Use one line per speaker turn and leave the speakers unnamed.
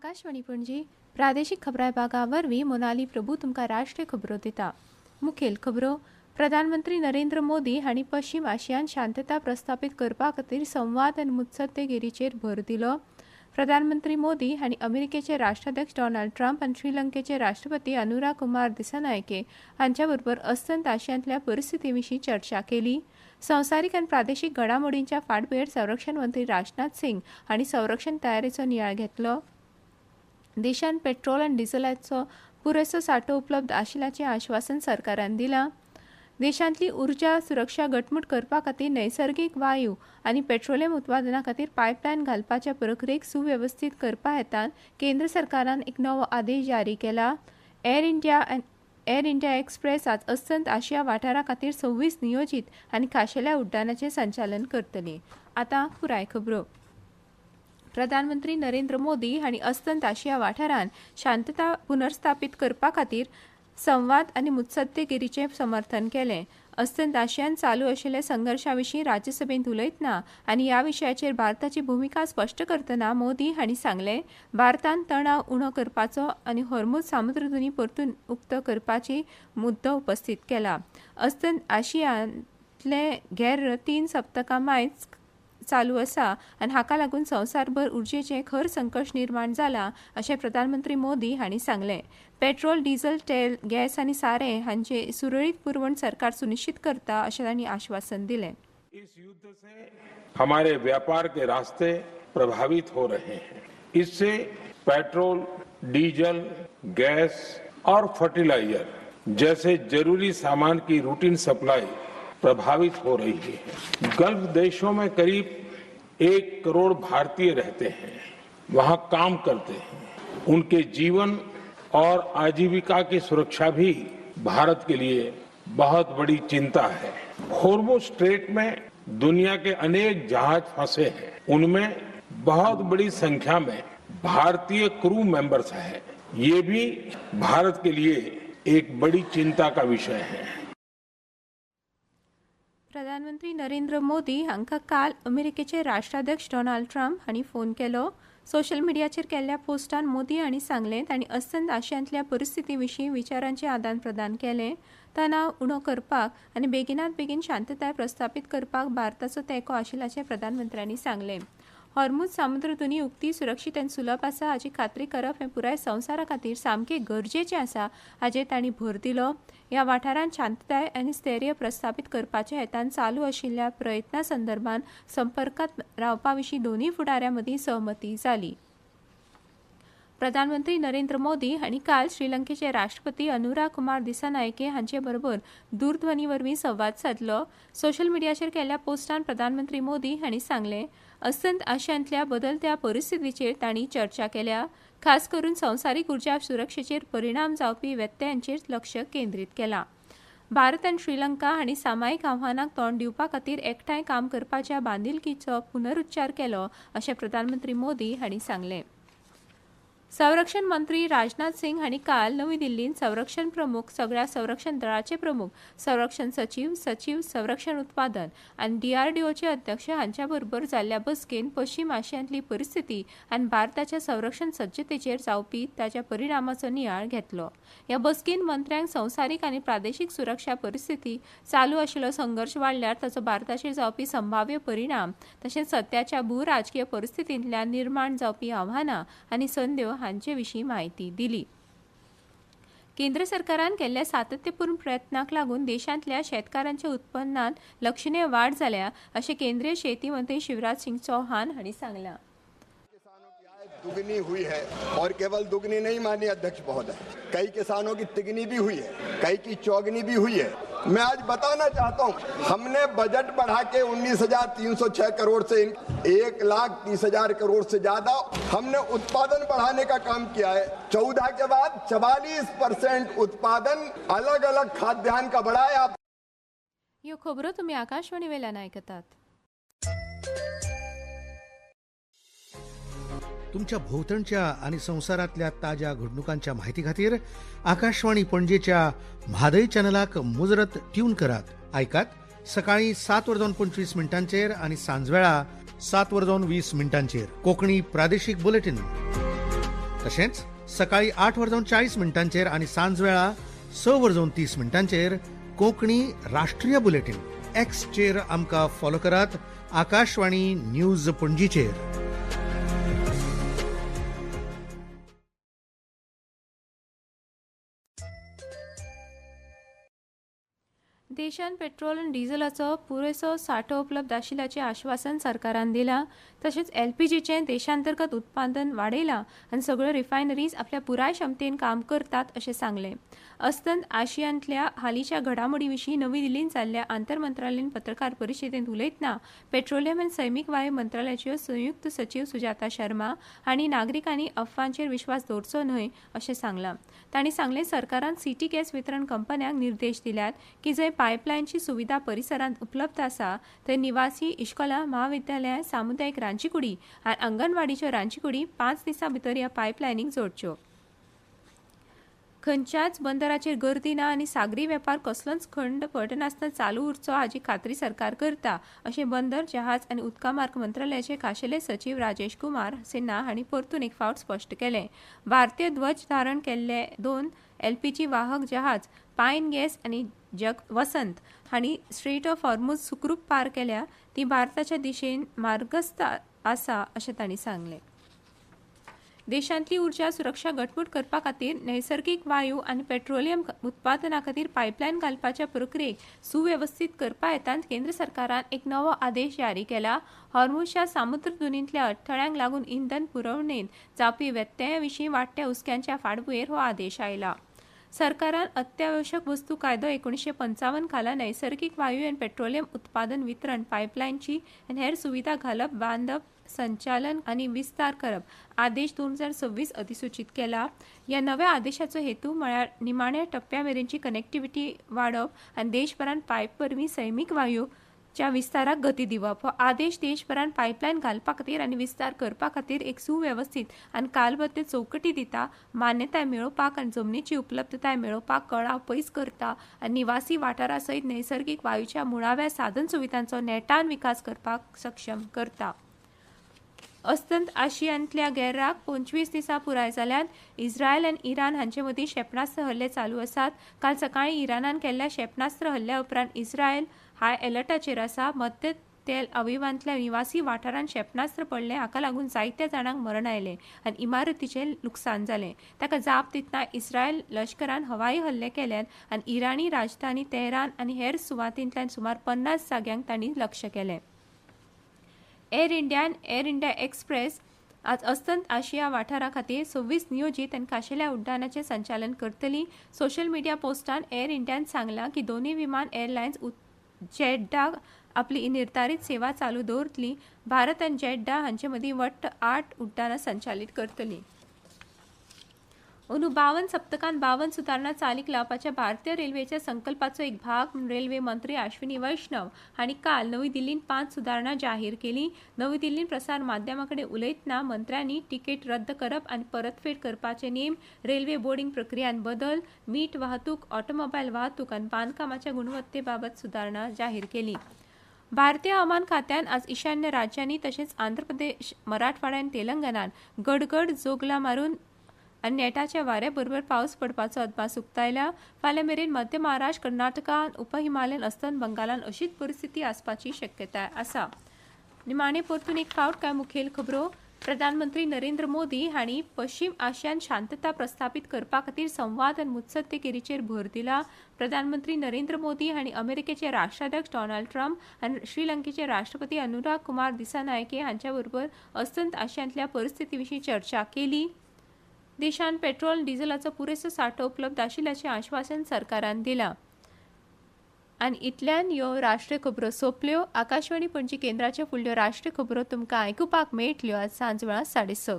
आकाशवाणी पणजी प्रादेशिक खबरां विभागा वरवीं मोनाली प्रभू तुमकां राष्ट्रीय खबरो दिता। मुखेल खबरो प्रधानमंत्री नरेंद्र मोदी हांणी पश्चिम आशियांत शांतता प्रस्थापीत करपा खातीर संवाद आनी मुत्सद्देगिरीचेर भर दिलो। प्रधानमंत्री मोदी हांणी अमेरिकेचे राष्ट्राध्यक्ष डोनाल्ड ट्रंप आनी श्रीलंकेचे राष्ट्रपती अनुरा कुमार दिसानायके हांच्या बरोबर अस्तंत आशियांतल्या परिस्थिती विशीं चर्चा केली। संवसारीक आनी प्रादेशीक घडामोडींच्या फाटभुंयेर संरक्षण मंत्री राजनाथ सिंग हांणी संरक्षण तयारेचो नियाळ घेतलो। देशांत पेट्रोल आनी डिझेलाचो पुरेसो सांठो उपलब्ध आशिल्ल्याचें आश्वासन सरकारान दिलां। देशांतली उर्जा सुरक्षा घटमूट करपा खातीर नैसर्गीक वायू आनी पेट्रोलियम उत्पादना खातीर पायपलायन घालपाच्या प्रक्रियेक सुवेवस्थीत करपा हेतान केंद्र सरकारान एक नवो आदेश जारी केला। एअर इंडिया एक्सप्रेस आज अस्तंत आशिया वाठारा खातीर 26 नियोजीत आनी खाशेल्या उड्डाणांचें संचालन करतली। आतां पुराय खबरो। प्रधानमंत्री नरेंद्र मोदी हांणी अस्तंत आशिया वाठारांत शांतता पुनर्स्थापीत करपा खातीर संवाद आनी मुत्सद्देगिरीचें समर्थन केलें। अस्तंत आशियांत चालू आशिल्ल्या संघर्शा विशीं राज्यसभेंत उलयतना आनी ह्या विशयाचेर भारताची भुमिका स्पश्ट करतना मोदी हांणी सांगलें, भारतान तणाव उणो करपाचो आनी हॉर्मुझ सामुद्रधुनी परतून उक्तो करपाची मुद्दो उपस्थीत केला। अस्तंत आशियांतले गेर 3 सप्तकां मायज चालू आसा आनी हाका लागून संवसारभर उर्जेचें खर संकट निर्माण जाला अशें प्रधानमंत्री मोदी हांणी सांगलें। पेट्रोल, डिझेल, तेल, गॅस आनी सारें हांचे सुरळीत पुरवण सरकार सुनिश्चित करता अशें तांणी आश्वासन दिलें।
इस युद्ध से हमारे व्यापार के रास्ते प्रभावित हो रहे हैं। इससे पेट्रोल, डीजल, गैस और फर्टिलाइजर जैसे जरूरी सामान की रूटीन सप्लाई प्रभावित हो रही है। गल्फ देशों में करीब 1 करोड़ भारतीय रहते हैं, वहां काम करते हैं। उनके जीवन और आजीविका की सुरक्षा भी भारत के लिए बहुत बड़ी चिंता है। हॉर्मुझ स्ट्रेट में दुनिया के अनेक जहाज फंसे हैं, उनमें बहुत बड़ी संख्या में भारतीय क्रू मेंबर्स हैं। ये भी भारत के लिए एक बड़ी चिंता का विषय है।
प्रधानमंत्री नरेंद्र मोदी हांकां काल अमेरिकेचे राष्ट्राध्यक्ष डोनाल्ड ट्रंप हांणी फोन केलो। सोशल मिडियाचेर केल्ल्या पोस्टान मोदी हांणी सांगलें तांणी अस्तंत आशियांतल्या परिस्थिती विशीं विचारांचें आदान प्रदान केलें। तणाव उणो करपाक आनी बेगिनात बेगीन शांतताय प्रस्थापीत करपाक भारताचो तेंको आशिल्ल्याचें प्रधानमंत्र्यांनी सांगलें। हॉर्मुझ सामुद्रधुनी उक्ती सुरक्षीत आनी सुलभ आसा हाची खात्री करप हें पुराय संवसारा खातीर सामकें गरजेचें आसा हाचेर तांणी भर दिलो। ह्या वाठारांत शांतताय आनी स्थैर्य प्रस्थापीत करपाच्या हेतान चालू आशिल्ल्या प्रयत्नां संदर्भात संपर्कांत रावपा विशीं दोनूय फुडाऱ्यां मदीं सहमती जाली। प्रधानमंत्री नरेंद्र मोदी हांणी काल श्रीलंकेचे राष्ट्रपती अनुरा कुमार दिसानायके हांचे बरोबर दूरध्वनी वरवीं संवाद साधलो। सोशल मिडियाचेर केल्ल्या पोस्टान प्रधानमंत्री मोदी हांणी सांगलें, अस्तंत आशियांतल्या बदलत्या परिस्थितीचेर तांणी चर्चा केल्या। खास करून संवसारीक उर्जा सुरक्षेचेर परिणाम जावपी व्यत्ययांचेर लक्ष केंद्रीत केलां। भारत आनी श्रीलंका हांणी सामायिक आव्हानांक तोंड दिवपा खातीर एकठांय काम करपाच्या बांदिलकीचो पुनरुच्चार केलो अशें प्रधानमंत्री मोदी हांणी सांगलें। संरक्षण मंत्री राजनाथ सिंग हांणी काल नवी दिल्लींत संरक्षण प्रमुख, सगळ्या संरक्षण दळाचे प्रमुख, संरक्षण सचिव, संरक्षण उत्पादन आनी DRDOचे अध्यक्ष हांच्या बरोबर जाल्ल्या बसकेंत पश्चिम आशियांतली परिस्थिती आनी भारताच्या संरक्षण सज्जतेचेर जावपी ताच्या परिणामाचो नियाळ घेतलो। ह्या बसकेंत मंत्र्यांक संवसारीक आनी प्रादेशीक सुरक्षा परिस्थिती, चालू आशिल्लो संघर्श वाडल्यार ताचो भारताचेर जावपी संभाव्य परिणाम तशेंच सध्याच्या भूराजकीय परिस्थितींतल्यान निर्माण जावपी आव्हानां आनी संद्यो हांचे विशीं म्हायती दिली। केंद्र सरकारान केल्ल्या सातत्यपूर्ण प्रयत्नांक लागून देशांतल्या शेतकारांच्या उत्पन्नात लक्षणीय वाड जाल्या अशें केंद्रीय शेती मंत्री शिवराज सिंग चौहान हांणी सांगलां।
दुगनी हुई है और केवल दुगनी नहीं माननीय अध्यक्ष महोदय, कई किसानों की तिगनी भी हुई है, कई की चौगनी भी हुई है। मैं आज बताना चाहता हूँ, हमने बजट बढ़ा के 19,306 करोड़ से 1,30,000 करोड़ से ज्यादा हमने उत्पादन बढ़ाने का काम किया है। 14 के बाद 44% उत्पादन अलग अलग खाद्यान्न का बढ़ा है।
ह्यो खबरो तुमी आकाशवाणी वेल्यान आयकतात।
तुमच्या भोवतणच्या आणि संसारातल्या ताज्या घडणुकांच्या माहिती खातीर आकाशवाणी पणजेच्या म्हादय चॅनलाक मुजरत ट्यून करात। ऐकात सकाळी 7:25 आणि सांजवेळा 7:20 कोंकणी प्रादेशीक बुलेटिन। तशेंच सकाळी 8:40 आणि सांजवेळा 6:30 कोंकणी राष्ट्रीय बुलेटिन एक्सचेर आमकां फॉलो करात. आकाशवाणी न्यूज पणजीचेर.
देशांत पेट्रोल आनी डिझेलाचो पुरेसो सांठो उपलब्ध आशिल्ल्याचें आश्वासन सरकारान दिलां. तशेंच एलपीजीचें देशांतर्गत उत्पादन वाडयलां आनी सगळ्यो रिफायनरीज आपल्या पुराय क्षमतेन काम करतात अशें सांगलें. अस्तंत आशियांतल्या हालींच्या घडामोडी विशीं नवी दिल्लींत जाल्ल्या आंतरमंत्रालयीन पत्रकार परिशदेंत उलयतना पेट्रोलियम आनी सैमीक वायू मंत्रालयाच्यो संयुक्त सचीव सुजाता शर्मा हांणी नागरिकांनी अफवांचेर विश्वास दवरचो न्हय अशें सांगलां. तांणी सांगलें सरकारान सिटी गॅस वितरण कंपन्यांक निर्देश दिल्यात की जंय पायपलायनची सुविधा परिसरांत उपलब्ध आसा थंय निवासी इश्कोलां महाविद्यालयां सामुदायिक रांदचीकुडी आनी अंगणवाडीच्यो रांदचीकुडी 5 दिसां भितर ह्या पायपलायनीक जोडच्यो. खंयच्याच बंदराचेर गर्दी ना आनी सागरी वेपार कसलोच खंड पडनासतना चालू उरचो हाची खात्री सरकार करता अशें बंदर जहाज आनी उदका मार्ग मंत्रालयाचे खाशेले सचीव राजेश कुमार सिन्हा हांणी परतून एक फावट स्पश्ट केलें. भारतीय ध्वज धारण केल्ले 2 एलपीजी वाहक जहाज पायन गॅस आनी वसंत हांणी स्ट्रेट ऑफ हॉर्मुझ सुखरूप पार केल्या ती भारताच्या दिशेन मार्गस्थ आसा अशें तांणी सांगलें. देशांतली उर्जा सुरक्षा घटमूट करपा खातीर नैसर्गिक वायू आनी पेट्रोलियम उत्पादना खातीर पायपलायन घालपाच्या प्रक्रियेक सुवेवस्थीत करपा हेतान केंद्र सरकारान एक नवो आदेश जारी केला. हॉर्मुझच्या सामुद्र धुनींतल्या अडथळ्यांक लागून इंधन पुरवणेंत जावपी व्यत्यया विशीं वाडट्या हुस्क्यांच्या फाटभुंयेर हो आदेश आयला. सरकारान अत्यावश्यक वस्तू कायदो 1955 खाला नैसर्गिक वायू आनी पेट्रोलियम उत्पादन वितरण पायपलायनची आनी हेर सुविधा घालप बांदप संचालन आनी विस्तार करप आदेश 2026 अधिसूचित केला. ह्या नव्या आदेशाचो हेतू म्हळ्यार निमाण्या टप्प्या मेरेनची कनेक्टिव्हिटी वाडप आनी देशभरांत पायप परवीं सैमीक वायूच्या विस्ताराक गती दिवप. हो आदेश देशभरांत पायपलायन घालपा खातीर आनी विस्तार करपा खातीर एक सुवेवस्थीत आनी कालबद्ध चौकटी दिता, मान्यताय मेळोवपाक आनी जमनीची उपलब्धताय मेळोवपाक कळाव पयस करता आनी निवासी वाठारा सयत नैसर्गिक वायूच्या मुळाव्या साधन सुविधांचो नेटान विकास करपाक सक्षम करता. अस्तंत आशियांतल्या गॅराक 25 दिसां पुराय जाल्यात. इस्रायल आनी इराण हांचे मदीं क्षेपणास्त्र हल्ले चालू आसात. काल सकाळीं इराणान केल्ल्या क्षेपणास्त्र हल्ल्या उपरांत इस्रायल हाय अलर्टाचेर आसा. मध्य तेल अविवांतल्या निवासी वाठारांत क्षेपणास्त्र पडले हाका लागून जायत्या जाणांक मरण आयलें आनी इमारतीचें लुकसाण जालें. ताका जाप दितना इस्रायल लश्करान हवाई हल्ले केल्यात आनी इराणी राजधानी तेहरान आनी हेर सुवातींतल्यान सुमार 50 जाग्यांक तांणी लक्ष्य केलें. एअर इंडिया आनी एअर इंडिया एक्सप्रेस आज अस्तंत आशिया वाठारा खातीर 26 नियोजीत आनी खाशेल्या उड्डाणांचें संचालन करतली. सोशल मिडिया पोस्टान एअर इंडियान सांगलां की दोनूय विमान एअरलायन्स जेड्डाक आपली निर्धारीत सेवा चालू दवरतली. भारत आनी जेड्डा हांचे मदीं वट्ट 8 उड्डाणां संचालीत करतली. अंदू 52 सप्तकांत 52 सुदारणा चालीक लावपाच्या भारतीय रेल्वेच्या संकल्पाचो एक भाग रेल्वे मंत्री अश्विनी वैष्णव हांणी काल नवी दिल्लींत 5 सुदारणा जाहीर केली. नवी दिल्लींत प्रसार माध्यमां कडेन उलयतना मंत्र्यांनी तिकेट रद्द करप आनी परतफेड करपाचे नेम, रेल्वे बोर्डिंग प्रक्रियांत बदल, मीठ वाहतूक, ऑटोमोबायल वाहतूक आनी बांदकामाच्या गुणवत्ते बाबत सुदारणा जाहीर केली. भारतीय हवामान खात्यान आज ईशान्य राज्यांनी तशेंच आंध्र प्रदेश, मराठवाडा आनी तेलंगणात गडगड जोगला मारून आनी नेटाच्या वाऱ्या बरोबर पावस पडपाचो अदमास उक्तायला. फाल्यां मेरेन मध्य महाराष्ट्र, कर्नाटका, उपहिमालयन अस्तंत बंगालान अशीच परिस्थिती आसपाची शक्यताय आसा. निमाणे परतून एक फावट कांय मुखेल खबरो. प्रधानमंत्री नरेंद्र मोदी हांणी पश्चिम आशियांत शांतता प्रस्थापीत करपा खातीर संवाद आनी मुत्सद्देगिरीचेर भर दिला. प्रधानमंत्री नरेंद्र मोदी हांणी अमेरिकेचे राष्ट्राध्यक्ष डोनाल्ड ट्रम्प आनी श्रीलंकेचे राष्ट्रपती अनुराग कुमार दिसानायके हांच्या बरोबर अस्तंत आशियांतल्या परिस्थिती विशीं चर्चा केली. देशांत पेट्रोल डिझेलाचो पुरेसो सांठो उपलब्ध आशिल्ल्याचें आश्वासन सरकारान दिलां. आनी इतल्यान ह्यो राष्ट्रीय खबरो सोंपल्यो. आकाशवाणी पणजी केंद्राच्यो फुडल्यो राष्ट्रीय खबरो तुमकां आयकुपाक मेळटल्यो आज सांजवेळा 6:30.